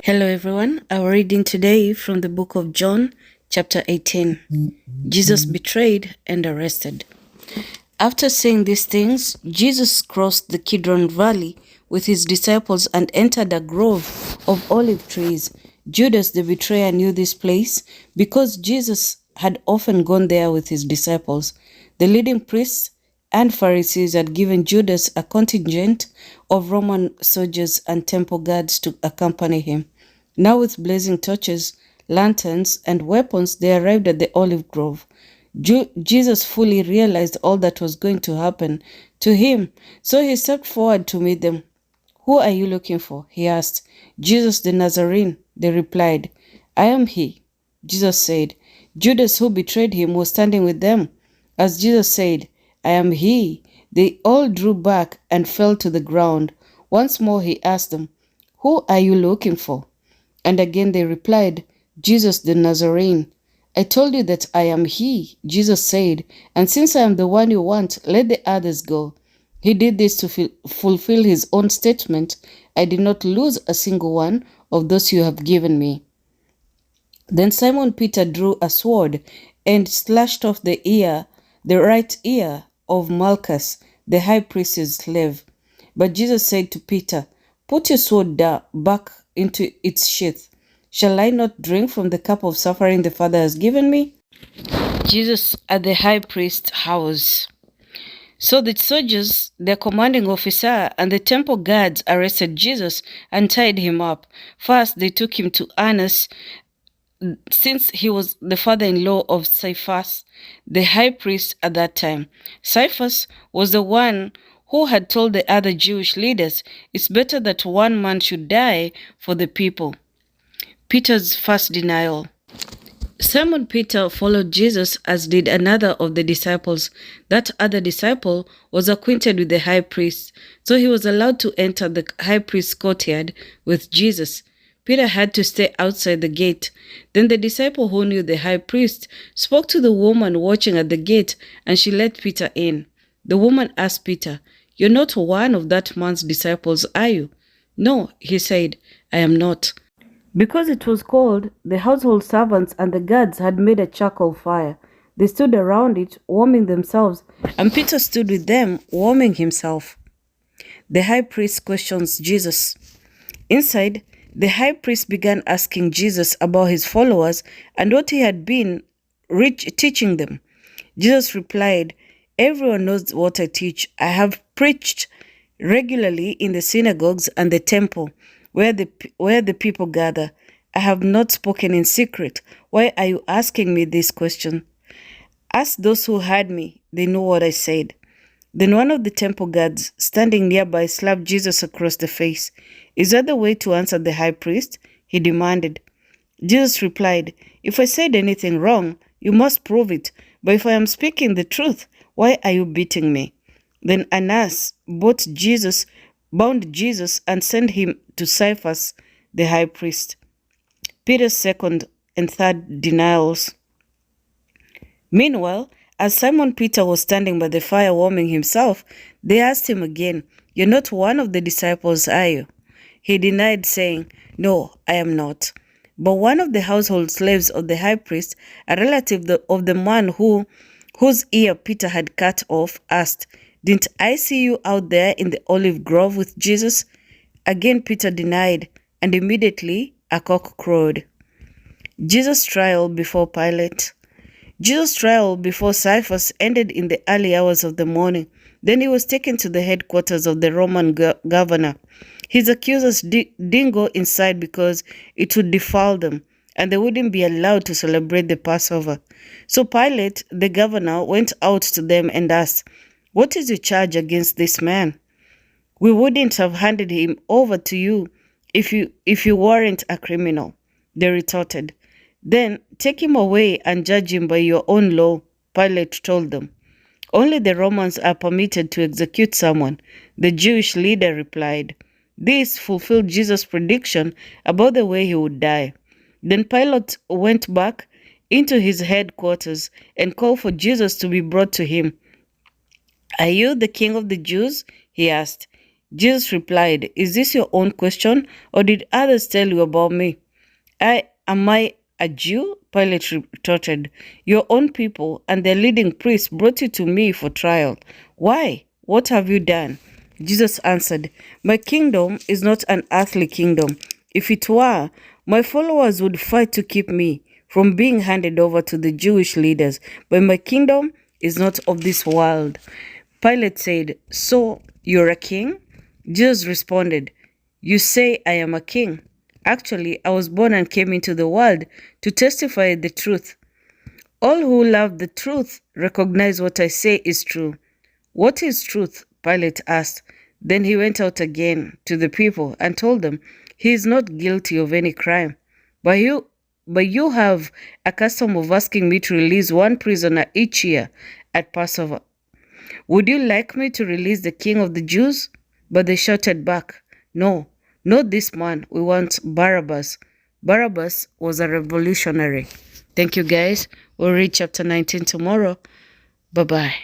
Hello everyone, our reading today from the book of John, chapter 18. Jesus betrayed and arrested. After saying these things, Jesus crossed the Kidron Valley with his disciples and entered a grove of olive trees. Judas the betrayer knew this place because Jesus had often gone there with his disciples. The leading priests and Pharisees had given Judas a contingent of Roman soldiers and temple guards to accompany him. Now with blazing torches, lanterns, and weapons, they arrived at the olive grove. Jesus fully realized all that was going to happen to him, so he stepped forward to meet them. "Who are you looking for?" he asked. "Jesus the Nazarene," they replied. "I am he," Jesus said. Judas, who betrayed him, was standing with them. As Jesus said, "I am he," they all drew back and fell to the ground. Once more he asked them, "Who are you looking for?" And again they replied, "Jesus the Nazarene." "I told you that I am he," Jesus said, "and since I am the one you want, let the others go." He did this to fulfill his own statement, "I did not lose a single one of those you have given me." Then Simon Peter drew a sword and slashed off the right ear of Malchus, the high priest's slave. But Jesus said to Peter, "Put your sword back into its sheath. Shall I not drink from the cup of suffering the Father has given me?" Jesus at the high priest's house. So the soldiers, their commanding officer, and the temple guards arrested Jesus and tied him up. First, they took him to Annas, since he was the father-in-law of Caiaphas, the high priest at that time. Caiaphas was the one who had told the other Jewish leaders, "It's better that one man should die for the people." Peter's first denial. Simon Peter followed Jesus, as did another of the disciples. That other disciple was acquainted with the high priest, so he was allowed to enter the high priest's courtyard with Jesus. Peter had to stay outside the gate. Then the disciple who knew the high priest spoke to the woman watching at the gate, and she let Peter in. The woman asked Peter, "You're not one of that man's disciples, are you?" "No," he said, "I am not." Because it was cold, the household servants and the guards had made a charcoal fire. They stood around it, warming themselves, and Peter stood with them, warming himself. The high priest questions Jesus. Inside, the high priest began asking Jesus about his followers and what he had been teaching them. Jesus replied, "Everyone knows what I teach. I have preached regularly in the synagogues and the temple, where the people gather. I have not spoken in secret. Why are you asking me this question? Ask those who heard me. They know what I said." Then one of the temple guards standing nearby slapped Jesus across the face. "Is that the way to answer the high priest?" he demanded. Jesus replied, "If I said anything wrong, you must prove it. But if I am speaking the truth, why are you beating me?" Then Annas bound Jesus and sent him to Caiaphas, the high priest. Peter's second and third denials. Meanwhile, as Simon Peter was standing by the fire warming himself, they asked him again, "You're not one of the disciples, are you?" He denied, saying, "No, I am not." But one of the household slaves of the high priest, a relative of the man whose ear Peter had cut off, asked, "Didn't I see you out there in the olive grove with Jesus?" Again Peter denied, and immediately a cock crowed. Jesus' trial before Pilate. Jesus' trial before Caiaphas ended in the early hours of the morning. Then he was taken to the headquarters of the Roman governor. His accusers didn't go inside because it would defile them, and they wouldn't be allowed to celebrate the Passover. So Pilate, the governor, went out to them and asked, "What is your charge against this man?" "We wouldn't have handed him over to you if you weren't a criminal," they retorted. "Then take him away and judge him by your own law," Pilate told them. "Only the Romans are permitted to execute someone," the Jewish leader replied. This fulfilled Jesus' prediction about the way he would die. Then Pilate went back into his headquarters and called for Jesus to be brought to him. "Are you the king of the Jews?" he asked. Jesus replied, "Is this your own question, or did others tell you about me? Am I a Jew?" Pilate retorted. "Your own people and their leading priests brought you to me for trial. Why? What have you done?" Jesus answered, "My kingdom is not an earthly kingdom. If it were, my followers would fight to keep me from being handed over to the Jewish leaders, but my kingdom is not of this world." Pilate said, "So you're a king?" Jesus responded, "You say I am a king. Actually, I was born and came into the world to testify the truth. All who love the truth recognize what I say is true." "What is truth?" Pilate asked. Then he went out again to the people and told them, "He is not guilty of any crime. But you have a custom of asking me to release one prisoner each year at Passover. Would you like me to release the king of the Jews?" But they shouted back, "No, not this man. We want Barabbas." Barabbas was a revolutionary. Thank you, guys. We'll read chapter 19 tomorrow. Bye-bye.